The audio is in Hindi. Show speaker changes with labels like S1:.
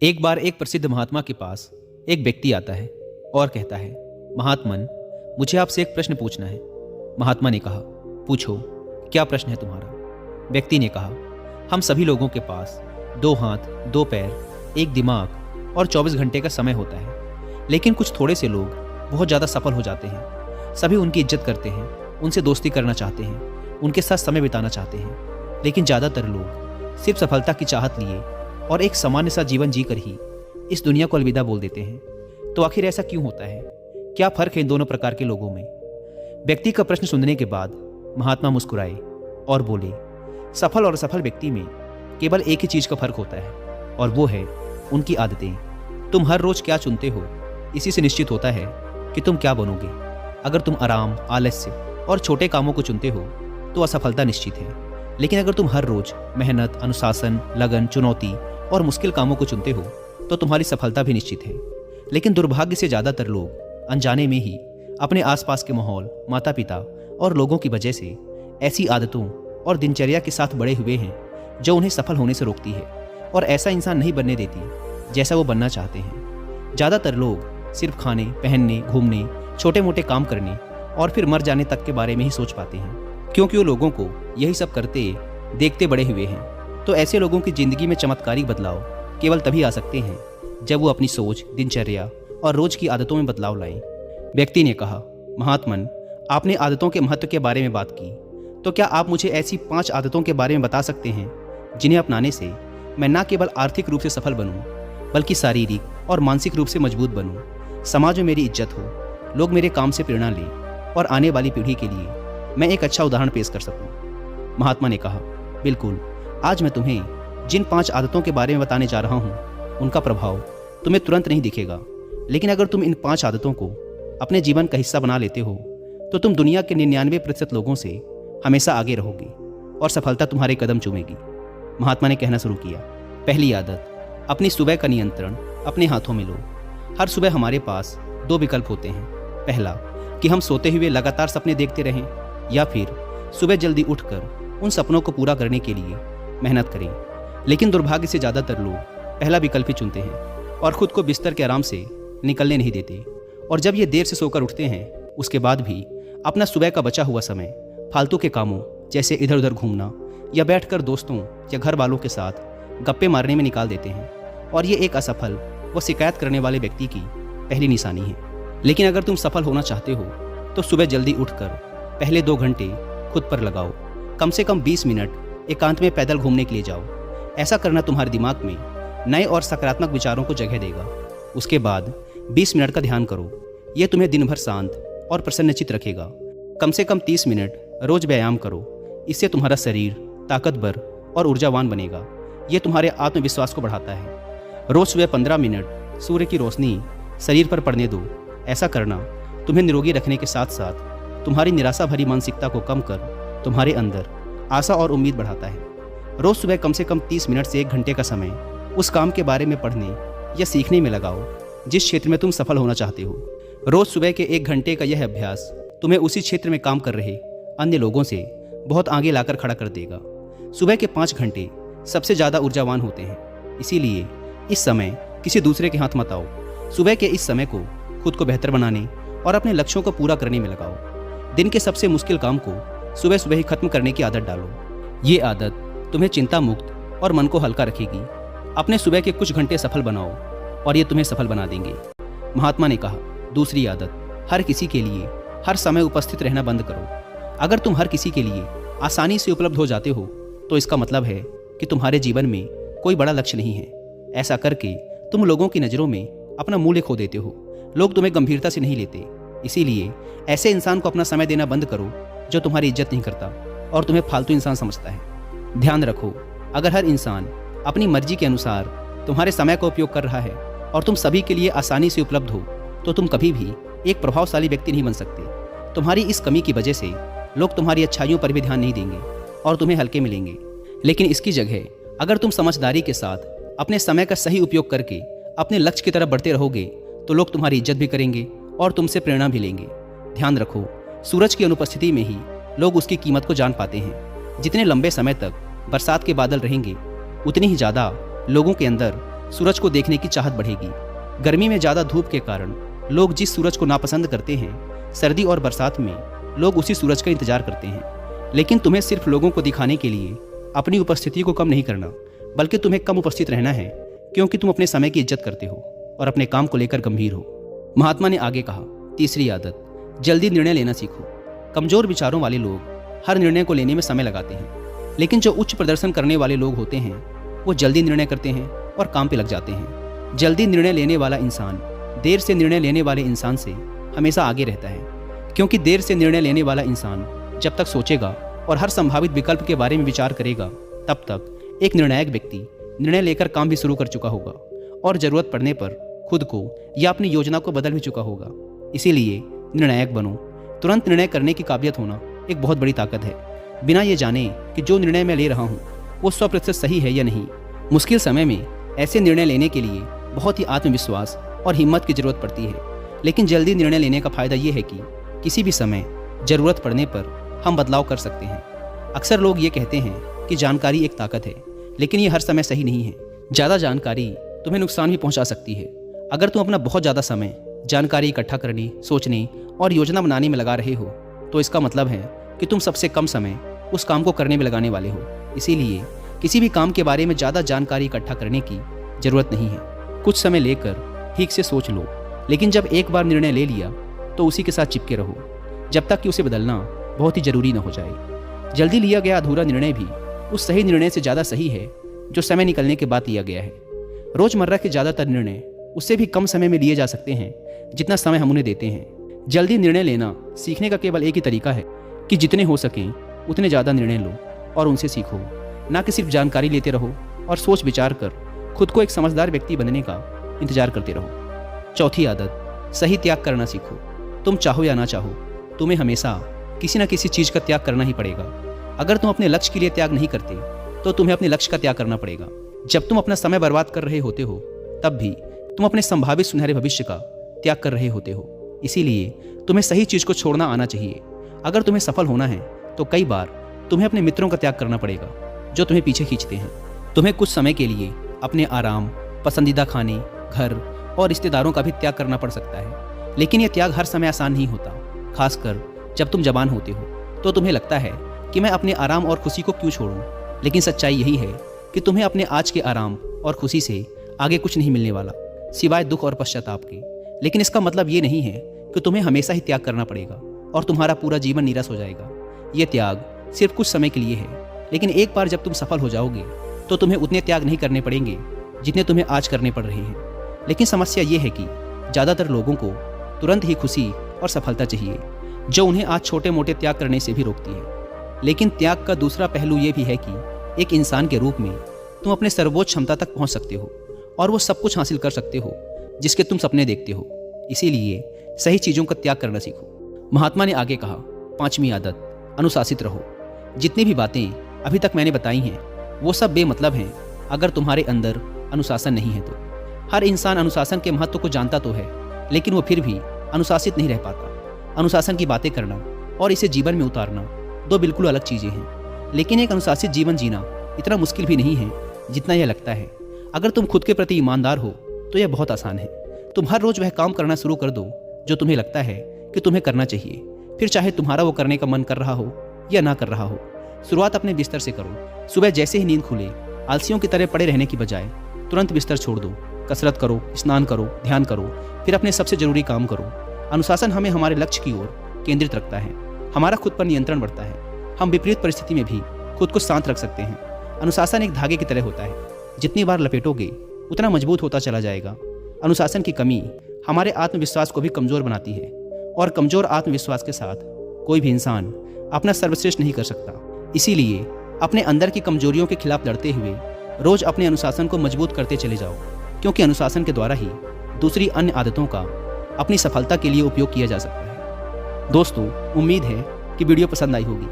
S1: एक बार एक प्रसिद्ध महात्मा के पास एक व्यक्ति आता है और कहता है, महात्मन, मुझे आपसे एक प्रश्न पूछना है। महात्मा ने कहा, पूछो, क्या प्रश्न है तुम्हारा? व्यक्ति ने कहा, हम सभी लोगों के पास 2 हाथ, 2 पैर, एक दिमाग और 24 घंटे का समय होता है, लेकिन कुछ थोड़े से लोग बहुत ज़्यादा सफल हो जाते हैं। सभी उनकी इज्जत करते हैं, उनसे दोस्ती करना चाहते हैं, उनके साथ समय बिताना चाहते हैं, लेकिन ज़्यादातर लोग सिर्फ सफलता की चाहत लिए और एक सामान्य सा जीवन जीकर ही इस दुनिया को अलविदा बोल देते हैं। तो आखिर ऐसा क्यों होता है? क्या फ़र्क है इन दोनों प्रकार के लोगों में? व्यक्ति का प्रश्न सुनने के बाद महात्मा मुस्कुराए और बोले, सफल और असफल व्यक्ति में केवल एक ही चीज़ का फर्क होता है, और वो है उनकी आदतें। तुम हर रोज़ क्या चुनते हो, इसी से निश्चित होता है कि तुम क्या बनोगे। अगर तुम आराम, आलस्य और छोटे कामों को चुनते हो तो असफलता निश्चित है, लेकिन अगर तुम हर रोज़ मेहनत, अनुशासन, लगन, चुनौती और मुश्किल कामों को चुनते हो तो तुम्हारी सफलता भी निश्चित है। लेकिन दुर्भाग्य से ज़्यादातर लोग अनजाने में ही अपने आसपास के माहौल, माता पिता और लोगों की वजह से ऐसी आदतों और दिनचर्या के साथ बड़े हुए हैं जो उन्हें सफल होने से रोकती है और ऐसा इंसान नहीं बनने देती जैसा वो बनना चाहते हैं। ज़्यादातर लोग सिर्फ खाने, पहनने, घूमने, छोटे मोटे काम करने और फिर मर जाने तक के बारे में ही सोच पाते हैं, क्योंकि वो लोगों को यही सब करते देखते बड़े हुए हैं। तो ऐसे लोगों की ज़िंदगी में चमत्कारिक बदलाव केवल तभी आ सकते हैं जब वो अपनी सोच, दिनचर्या और रोज़ की आदतों में बदलाव लाएं। व्यक्ति ने कहा, महात्मन, आपने आदतों के महत्व के बारे में बात की, तो क्या आप मुझे ऐसी 5 आदतों के बारे में बता सकते हैं जिन्हें अपनाने से मैं न केवल आर्थिक रूप से सफल बनूं, बल्कि शारीरिक और मानसिक रूप से मजबूत बनूं, समाज में मेरी इज्जत हो, लोग मेरे काम से प्रेरणा लें और आने वाली पीढ़ी के लिए मैं एक अच्छा उदाहरण पेश कर सकूं? महात्मा ने कहा, बिल्कुल, आज मैं तुम्हें जिन 5 आदतों के बारे में बताने जा रहा हूं, उनका प्रभाव तुम्हें तुरंत नहीं दिखेगा, लेकिन अगर तुम इन 5 आदतों को अपने जीवन का हिस्सा बना लेते हो तो तुम दुनिया के 99% लोगों से हमेशा आगे रहोगे और सफलता तुम्हारे कदम चूमेगी। महात्मा ने कहना शुरू किया, पहली आदत, अपनी सुबह का नियंत्रण अपने हाथों में लो। हर सुबह हमारे पास 2 विकल्प होते हैं। पहला, कि हम सोते हुए लगातार सपने देखते रहें, या फिर सुबह जल्दी उठकर उन सपनों को पूरा करने के लिए मेहनत करें। लेकिन दुर्भाग्य से ज़्यादातर लोग पहला विकल्प ही चुनते हैं और ख़ुद को बिस्तर के आराम से निकलने नहीं देते। और जब ये देर से सोकर उठते हैं, उसके बाद भी अपना सुबह का बचा हुआ समय फालतू के कामों जैसे इधर उधर घूमना या बैठकर दोस्तों या घर वालों के साथ गप्पे मारने में निकाल देते हैं। और ये एक असफल व शिकायत करने वाले व्यक्ति की पहली निशानी है। लेकिन अगर तुम सफल होना चाहते हो तो सुबह जल्दी उठकर पहले 2 घंटे खुद पर लगाओ। कम से कम 20 मिनट एकांत में पैदल घूमने के लिए जाओ। ऐसा करना तुम्हारे दिमाग में नए और सकारात्मक विचारों को जगह देगा। उसके बाद 20 मिनट का ध्यान करो। यह तुम्हें दिन भर शांत और प्रसन्नचित्त रखेगा। कम से कम 30 मिनट रोज व्यायाम करो। इससे तुम्हारा शरीर ताकतवर और ऊर्जावान बनेगा। यह तुम्हारे आत्मविश्वास को बढ़ाता है। रोज सुबह 15 मिनट सूर्य की रोशनी शरीर पर पड़ने दो। ऐसा करना तुम्हें निरोगी रखने के साथ साथ तुम्हारी निराशा भरी मानसिकता को कम कर तुम्हारे अंदर आशा और उम्मीद बढ़ाता है। रोज सुबह कम से कम 30 मिनट से 1 घंटे का समय उस काम के बारे में पढ़ने या सीखने में लगाओ जिस क्षेत्र में तुम सफल होना चाहते हो। रोज सुबह के 1 घंटे का यह अभ्यास तुम्हें उसी क्षेत्र में काम कर रहे अन्य लोगों से बहुत आगे लाकर खड़ा कर देगा। सुबह के 5 घंटे सबसे ज़्यादा ऊर्जावान होते हैं, इसीलिए इस समय किसी दूसरे के हाथ मत आओ। सुबह के इस समय को खुद को बेहतर बनाने और अपने लक्ष्यों को पूरा करने में लगाओ। दिन के सबसे मुश्किल काम को सुबह सुबह ही खत्म करने की आदत डालो। ये आदत तुम्हें चिंता मुक्त और मन को हल्का रखेगी। अपने सुबह के कुछ घंटे सफल बनाओ और ये तुम्हें सफल बना देंगे। महात्मा ने कहा, दूसरी आदत, हर किसी के लिए हर समय उपस्थित रहना बंद करो। अगर तुम हर किसी के लिए आसानी से उपलब्ध हो जाते हो तो इसका मतलब है कि तुम्हारे जीवन में कोई बड़ा लक्ष्य नहीं है। ऐसा करके तुम लोगों की नज़रों में अपना मूल्य खो देते हो। लोग तुम्हें गंभीरता से नहीं लेते। इसीलिए ऐसे इंसान को अपना समय देना बंद करो जो तुम्हारी इज्जत नहीं करता और तुम्हें फालतू इंसान समझता है। ध्यान रखो, अगर हर इंसान अपनी मर्जी के अनुसार तुम्हारे समय का उपयोग कर रहा है और तुम सभी के लिए आसानी से उपलब्ध हो तो तुम कभी भी एक प्रभावशाली व्यक्ति नहीं बन सकते। तुम्हारी इस कमी की वजह से लोग तुम्हारी अच्छाइयों पर भी ध्यान नहीं देंगे और तुम्हें हल्के मिलेंगे। लेकिन इसकी जगह अगर तुम समझदारी के साथ अपने समय का सही उपयोग करके अपने लक्ष्य की तरफ बढ़ते रहोगे तो लोग तुम्हारी इज्जत भी करेंगे और तुमसे प्रेरणा भी लेंगे। ध्यान रखो, सूरज की अनुपस्थिति में ही लोग उसकी कीमत को जान पाते हैं। जितने लंबे समय तक बरसात के बादल रहेंगे उतनी ही ज़्यादा लोगों के अंदर सूरज को देखने की चाहत बढ़ेगी। गर्मी में ज़्यादा धूप के कारण लोग जिस सूरज को नापसंद करते हैं, सर्दी और बरसात में लोग उसी सूरज का इंतजार करते हैं। लेकिन तुम्हें सिर्फ लोगों को दिखाने के लिए अपनी उपस्थिति को कम नहीं करना, बल्कि तुम्हें कम उपस्थित रहना है, क्योंकि तुम अपने समय की इज्जत करते हो और अपने काम को लेकर गंभीर हो। महात्मा ने आगे कहा, तीसरी आदत, जल्दी निर्णय लेना सीखो। कमज़ोर विचारों वाले लोग हर निर्णय को लेने में समय लगाते हैं, लेकिन जो उच्च प्रदर्शन करने वाले लोग होते हैं वो जल्दी निर्णय करते हैं और काम पे लग जाते हैं। जल्दी निर्णय लेने वाला इंसान देर से निर्णय लेने वाले इंसान से हमेशा आगे रहता है, क्योंकि देर से निर्णय लेने वाला इंसान जब तक सोचेगा और हर संभावित विकल्प के बारे में विचार करेगा, तब तक एक निर्णायक व्यक्ति निर्णय लेकर काम भी शुरू कर चुका होगा और ज़रूरत पड़ने पर खुद को या अपनी योजना को बदल भी चुका होगा। इसीलिए निर्णायक बनो। तुरंत निर्णय करने की काबिलियत होना एक बहुत बड़ी ताकत है, बिना ये जाने कि जो निर्णय मैं ले रहा हूँ वो 100% सही है या नहीं। मुश्किल समय में ऐसे निर्णय लेने के लिए बहुत ही आत्मविश्वास और हिम्मत की ज़रूरत पड़ती है, लेकिन जल्दी निर्णय लेने का फ़ायदा ये है कि किसी भी समय ज़रूरत पड़ने पर हम बदलाव कर सकते हैं। अक्सर लोग ये कहते हैं कि जानकारी एक ताकत है, लेकिन ये हर समय सही नहीं है। ज़्यादा जानकारी तुम्हें नुकसान भी पहुंचा सकती है। अगर तुम अपना बहुत ज़्यादा समय जानकारी इकट्ठा करने, सोचने और योजना बनाने में लगा रहे हो, तो इसका मतलब है कि तुम सबसे कम समय उस काम को करने में लगाने वाले हो। इसीलिए किसी भी काम के बारे में ज़्यादा जानकारी इकट्ठा करने की ज़रूरत नहीं है। कुछ समय लेकर ठीक से सोच लो, लेकिन जब एक बार निर्णय ले लिया तो उसी के साथ चिपके रहो, जब तक कि उसे बदलना बहुत ही ज़रूरी न हो जाए। जल्दी लिया गया अधूरा निर्णय भी उस सही निर्णय से ज़्यादा सही है जो समय निकलने के बाद लिया गया है। रोज़मर्रा के ज़्यादातर निर्णय उससे भी कम समय में लिए जा सकते हैं जितना समय हम उन्हें देते हैं। जल्दी निर्णय लेना सीखने का केवल एक ही तरीका है कि जितने हो सकें उतने ज़्यादा निर्णय लो और उनसे सीखो, ना कि सिर्फ जानकारी लेते रहो और सोच विचार कर खुद को एक समझदार व्यक्ति बनने का इंतजार करते रहो। चौथी आदत, सही त्याग करना सीखो। तुम चाहो या ना चाहो, तुम्हें हमेशा किसी न किसी चीज़ का त्याग करना ही पड़ेगा। अगर तुम अपने लक्ष्य के लिए त्याग नहीं करते तो तुम्हें अपने लक्ष्य का त्याग करना पड़ेगा। जब तुम अपना समय बर्बाद कर रहे होते हो, तब भी तुम अपने संभावित सुनहरे भविष्य का त्याग कर रहे होते हो। इसीलिए तुम्हें सही चीज़ को छोड़ना आना चाहिए। अगर तुम्हें सफल होना है तो कई बार तुम्हें अपने मित्रों का त्याग करना पड़ेगा जो तुम्हें पीछे खींचते हैं। तुम्हें कुछ समय के लिए अपने आराम, पसंदीदा खाने, घर और रिश्तेदारों का भी त्याग करना पड़ सकता है, लेकिन यह त्याग हर समय आसान नहीं होता। खासकर जब तुम जवान होते हो तो तुम्हें लगता है कि मैं अपने आराम और खुशी को क्यों छोड़ूं, लेकिन सच्चाई यही है कि तुम्हें अपने आज के आराम और खुशी से आगे कुछ नहीं मिलने वाला सिवाय दुख और पश्चाताप के। लेकिन इसका मतलब ये नहीं है कि तुम्हें हमेशा ही त्याग करना पड़ेगा और तुम्हारा पूरा जीवन नीरस हो जाएगा। ये त्याग सिर्फ कुछ समय के लिए है, लेकिन एक बार जब तुम सफल हो जाओगे तो तुम्हें उतने त्याग नहीं करने पड़ेंगे जितने तुम्हें आज करने पड़ रहे हैं। लेकिन समस्या ये है कि ज़्यादातर लोगों को तुरंत ही खुशी और सफलता चाहिए, जो उन्हें आज छोटे मोटे त्याग करने से भी रोकती है। लेकिन त्याग का दूसरा पहलू ये भी है कि एक इंसान के रूप में तुम अपने सर्वोच्च क्षमता तक पहुंच सकते हो और वो सब कुछ हासिल कर सकते हो जिसके तुम सपने देखते हो। इसीलिए सही चीज़ों का त्याग करना सीखो। महात्मा ने आगे कहा, पांचवी आदत, अनुशासित रहो। जितनी भी बातें अभी तक मैंने बताई हैं वो सब बेमतलब हैं अगर तुम्हारे अंदर अनुशासन नहीं है तो। हर इंसान अनुशासन के महत्व को जानता तो है, लेकिन वो फिर भी अनुशासित नहीं रह पाता। अनुशासन की बातें करना और इसे जीवन में उतारना दो बिल्कुल अलग चीज़ें हैं। लेकिन एक अनुशासित जीवन जीना इतना मुश्किल भी नहीं है जितना यह लगता है। अगर तुम खुद के प्रति ईमानदार हो तो यह बहुत आसान है। तुम हर रोज़ वह काम करना शुरू कर दो जो तुम्हें लगता है कि तुम्हें करना चाहिए, फिर चाहे तुम्हारा वो करने का मन कर रहा हो या ना कर रहा हो। शुरुआत अपने बिस्तर से करो। सुबह जैसे ही नींद खुले आलसियों की तरह पड़े रहने की बजाय तुरंत बिस्तर छोड़ दो। कसरत करो, स्नान करो, ध्यान करो, फिर अपने सबसे ज़रूरी काम करो। अनुशासन हमें हमारे लक्ष्य की ओर केंद्रित रखता है। हमारा खुद पर नियंत्रण बढ़ता है। हम विपरीत परिस्थिति में भी खुद को शांत रख सकते हैं। अनुशासन एक धागे की तरह होता है, जितनी बार लपेटोगे उतना मजबूत होता चला जाएगा। अनुशासन की कमी हमारे आत्मविश्वास को भी कमज़ोर बनाती है, और कमज़ोर आत्मविश्वास के साथ कोई भी इंसान अपना सर्वश्रेष्ठ नहीं कर सकता। इसीलिए अपने अंदर की कमजोरियों के खिलाफ लड़ते हुए रोज़ अपने अनुशासन को मजबूत करते चले जाओ, क्योंकि अनुशासन के द्वारा ही दूसरी अन्य आदतों का अपनी सफलता के लिए उपयोग किया जा सकता है। दोस्तों, उम्मीद है कि वीडियो पसंद आई होगी।